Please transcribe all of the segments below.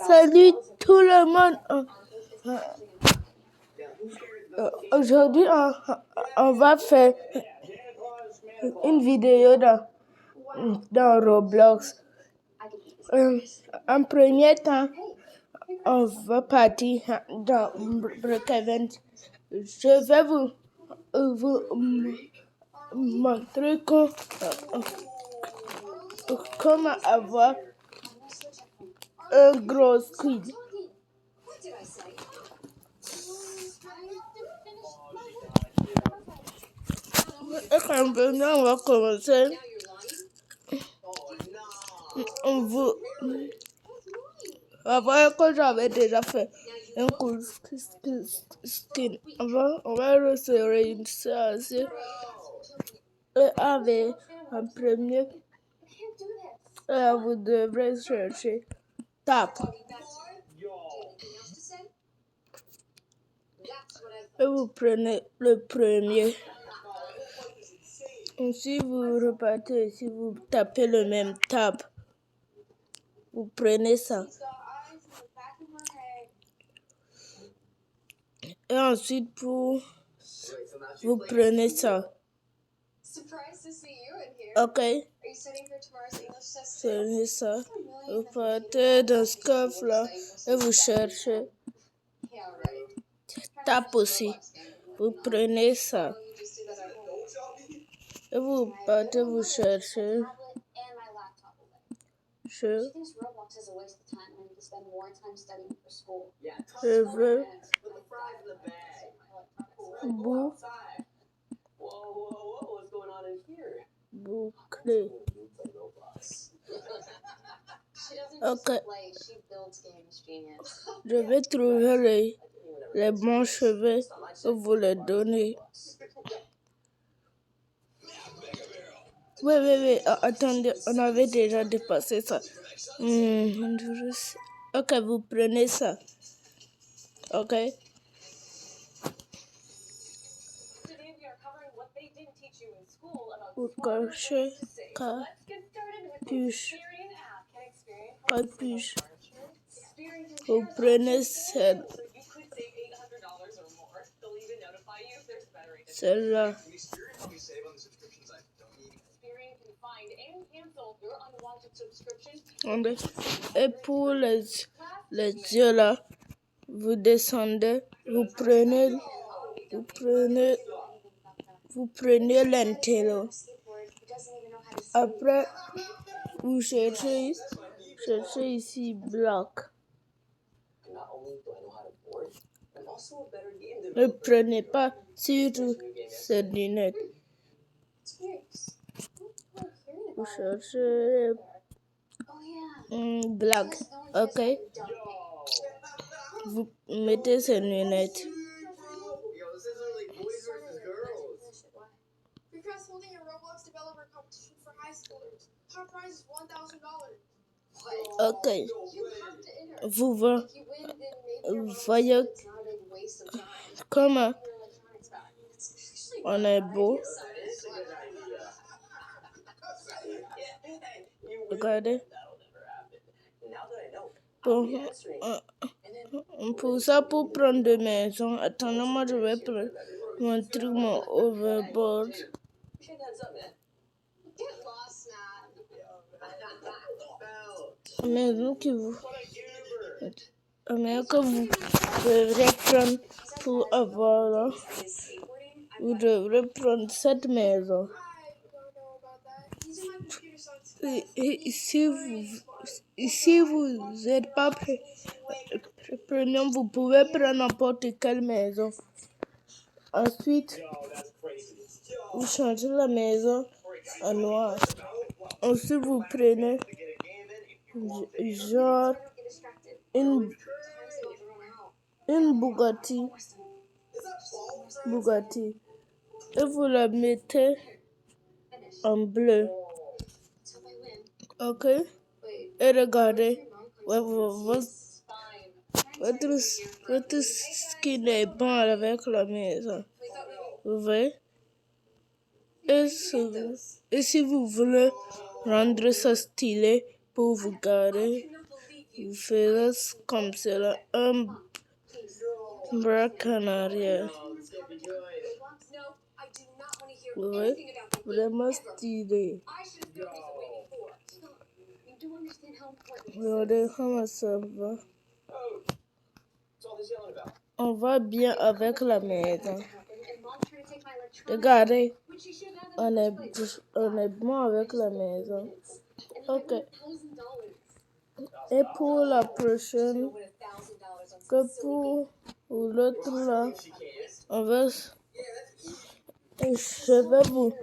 Salut tout le monde. Aujourd'hui, on va faire une vidéo dans Roblox. En premier temps, on va partir dans Brookhaven. Je vais vous montrer comment avoir un gros squid. Et quand on va commencer, on va voir que j'avais déjà fait un coup skin. On va se réunir et avec un premier. Vous devrez chercher tap. Et vous prenez le premier. Si vous repartez, si vous tapez le même tab, vous prenez ça. Et ensuite, vous prenez ça. Ok. Prenez ça. Vous partez dans ce coffre-là et vous cherchez tap aussi. Vous prenez ça. Et vous partez, vous cherchez. Je veux boucler. Ok. Je vais trouver les bons cheveux et vous les donner. Oui. Attendez, on avait déjà dépassé ça. Ok, vous prenez ça. Ok. Vous cochez capuche. Vous prenez celle-là. Et pour les yeux là, vous descendez, vous prenez l'intello. Après, vous cherchez ici bloc. Ne prenez pas surtout ces lunettes. Vous cherchez black, ok. Vous mettez ces lunettes. Ok. Vous voyez comment on est beau. Regardez. Pour ça, pour prendre des maisons, attendez, moi je vais prendre mon truc, mon overboard. Maison que vous devrez prendre pour avoir là. Vous devrez prendre cette maison. Et si vous n'êtes pas premium, vous pouvez prendre n'importe quelle maison. Ensuite, vous changez la maison en noir. Ensuite, vous prenez genre une Bugatti. Et vous la mettez en bleu. Ok? Et regardez, votre skin est bon avec la maison. Vous voyez? Et si vous voulez rendre ça stylé pour vous garder, vous ferez comme cela, un break en arrière. Oui, vraiment stylé. Regardez comment ça va. On va bien avec la maison. Regardez, on est bon avec la maison. Ok. Et pour la prochaine, que pour l'autre là, on va, je vais vous,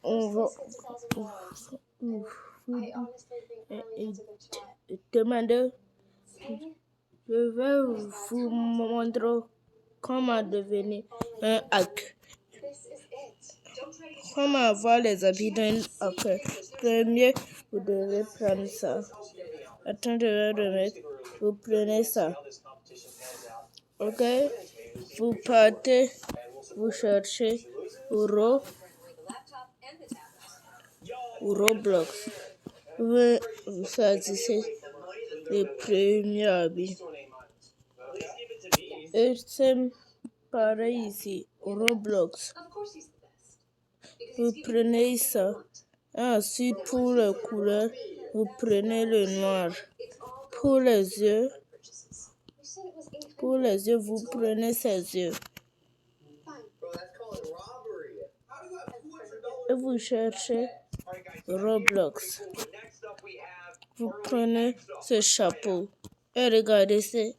on va, demander, je vais vous montrer comment devenir un hack. Comment avoir les habits d'un hacker. Premier, vous devez prendre ça. Attends, je vais remettre. Vous prenez ça. Ok? Vous partez, vous cherchez Roblox. Vous choisissez le premier habit. Et c'est pareil ici, Roblox. Vous prenez ça. Ensuite, pour les couleurs, vous prenez le noir. Pour les yeux, vous prenez ses yeux. Et vous cherchez Roblox. Vous prenez ce chapeau. Et regardez, c'est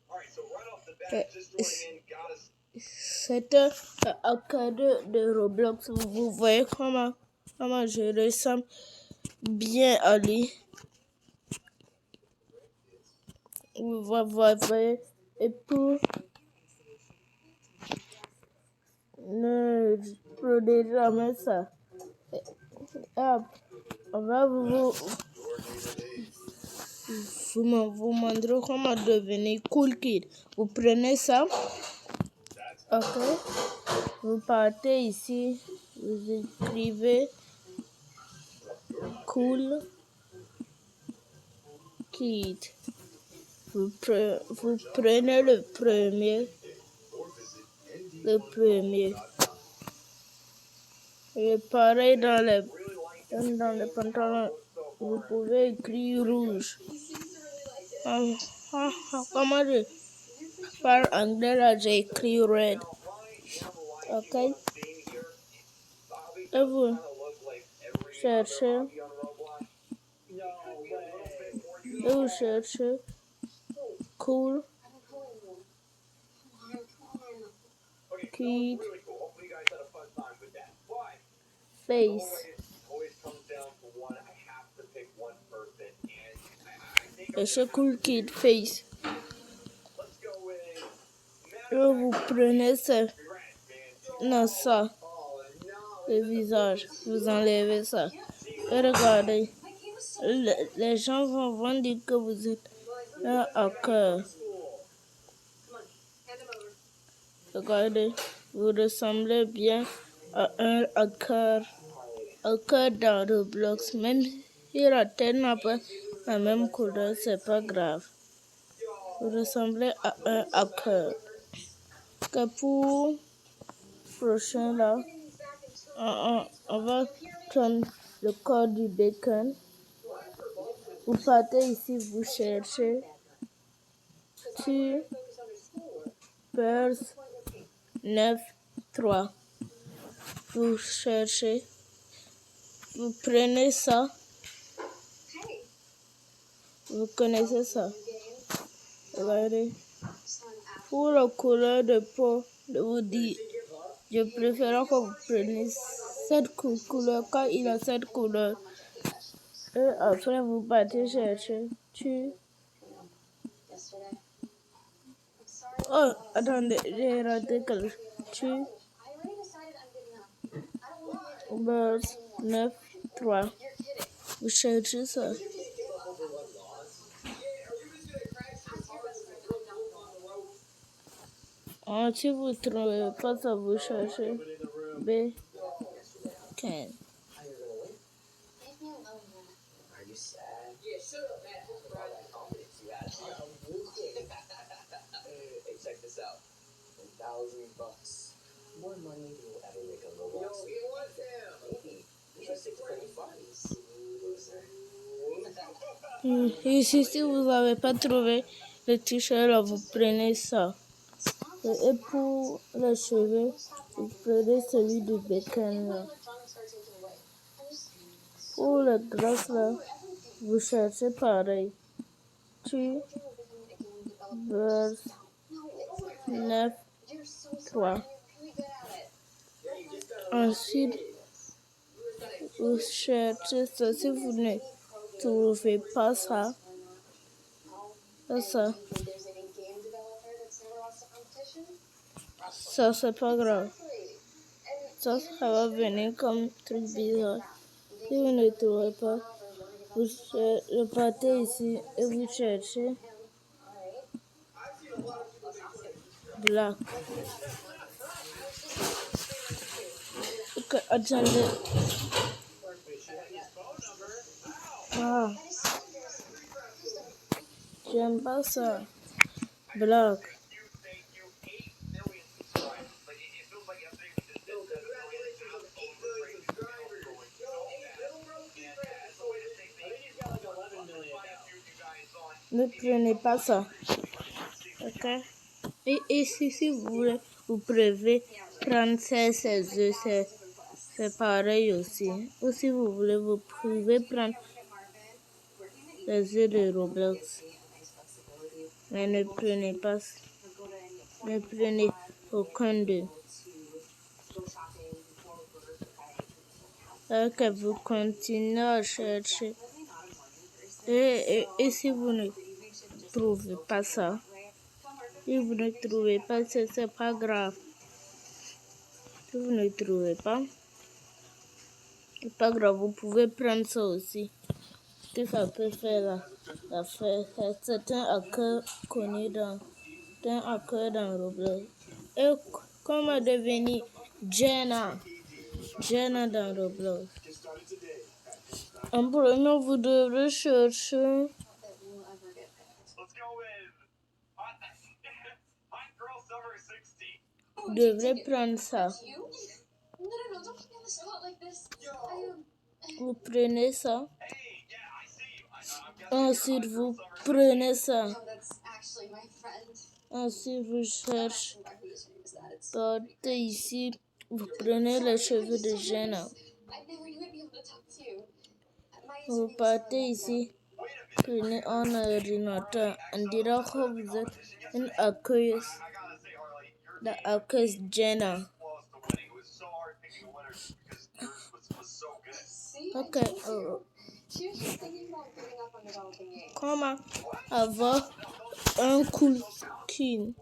un cadeau de Roblox. Vous voyez comment je ressemble bien à lui. Vous voyez. Et pour ne prenez jamais ça. On va vous montrer comment devenir cool kid. Vous prenez ça. Ok. Vous partez ici. Vous écrivez cool kid. Vous prenez le premier. Et pareil dans les pantalons, vous pouvez écrire rouge. Comment je parle anglais là, j'ai écrit red. Ok. Et vous cherchez. Cool kid face. Et c'est cool kid face. Et vous prenez ça, le visage, vous enlevez ça. Et regardez, les gens vont dire que vous êtes un hacker. Regardez, vous ressemblez bien à un hacker dans Roblox. Même si la tête n'a pas la même couleur, c'est pas grave. Vous ressemblez à un hacker. Que pour le prochain là, on va prendre le code du bacon. Vous partez ici, vous cherchez Bears 9-3. Vous cherchez, vous prenez ça. Vous connaissez ça. Regardez. Pour la couleur de peau, je vous dis, je préfère que vous preniez cette couleur quand il a cette couleur. Et après, vous partez chercher. Oh, attendez, j'ai raté quelque chose. Birds 9-3. Vous cherchez ça. Si vous ne trouvez pas ça, vous cherchez bacon. Ici, si vous n'avez pas trouvé le t-shirt, là, vous prenez ça. Et pour les cheveux, vous prenez celui du bacon là. Pour la graisse là, vous cherchez pareil. Tu verse 9, 3. Ensuite, vous cherchez ça. Si vous ne trouvez pas ça, ça c'est pas grave. Ça va venir comme truc bizarre. Si vous ne trouvez pas, vous repartez ici et vous cherchez black. Ok, attendez. Ah, j'aime pas ça. Black. Ne prenez pas ça. Ok? Et si vous voulez, vous pouvez prendre ces œufs, c'est pareil aussi. Ou si vous voulez, vous pouvez prendre les œufs de Roblox. Mais ne prenez pas, ne prenez aucun d'eux. Ok, vous continuez à chercher. Et si vous ne trouvez pas ça, si vous ne trouvez pas, c'est pas grave. Si vous ne trouvez pas, c'est pas grave, vous pouvez prendre ça aussi. Que ça peut faire l'affaire. C'est un hacker connu dans Roblox. Et comment devenir Jenna dans Roblox? En premier, vous devrez chercher. Vous devrez prendre ça. Vous prenez ça. Ensuite, vous prenez ça. Ensuite, vous cherchez. Partez ici. Vous prenez les cheveux de Jenna. Vous partez ici. Prenez un ordinateur. On dira que vous êtes une hackeuse. La hackeuse Jenna. Ok. Comment avoir un cool skin?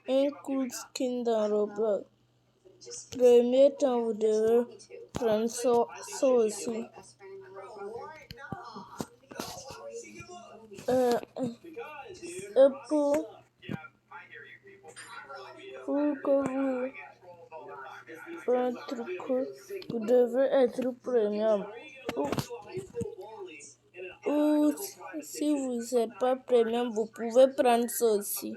Un cool skin dans Roblox. Premier temps, vous devez prendre ça aussi. Et pour que vous un truc, vous devez être premium. Ou si vous n'êtes pas premium, vous pouvez prendre ça aussi.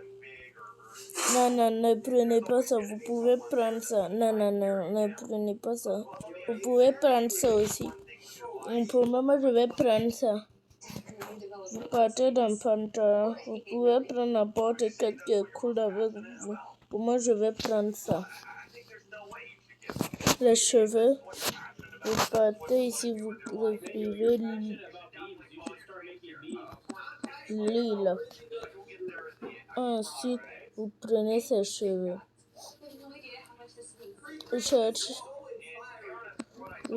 Non, ne prenez pas ça, vous pouvez prendre ça. Non, ne prenez pas ça. Vous pouvez prendre ça aussi. Pour moi, je vais prendre ça. Vous partez d'un pantalon, vous pouvez prendre n'importe quel qui est cool avec vous. Pour moi, je vais prendre ça. Les cheveux, vous partez ici, vous écrivez lila. Ensuite, vous prenez ces cheveux. Vous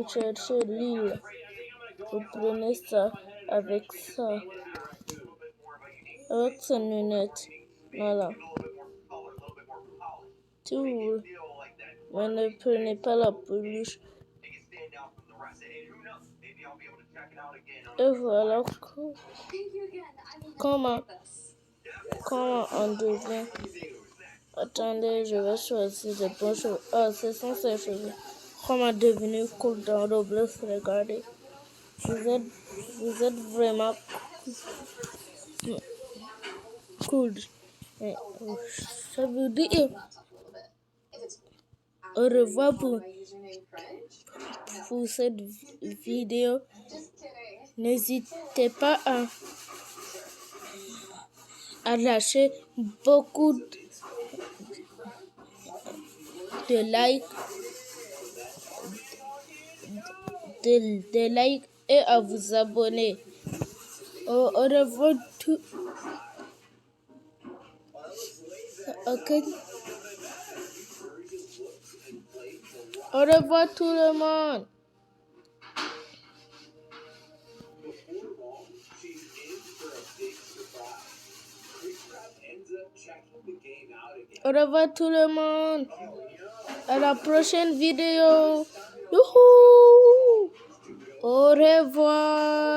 cherchez lila. Vous prenez ça avec ça. Avec ces lunettes. Voilà. Si vous voulez. Mais ne prenez pas la peluche. Et voilà comment on devient. Attendez, je vais choisir les bons cheveux. Ah, ce sont ces cheveux. Comment devenir cool dans Roblox, regardez. Vous êtes vraiment cool. Ça veut dire au revoir pour cette vidéo. N'hésitez pas à à lâcher beaucoup de likes, de likes et à vous abonner. Au revoir tout. Okay. Au revoir tout le monde. Au revoir tout le monde. À la prochaine vidéo. Youhou! Au revoir.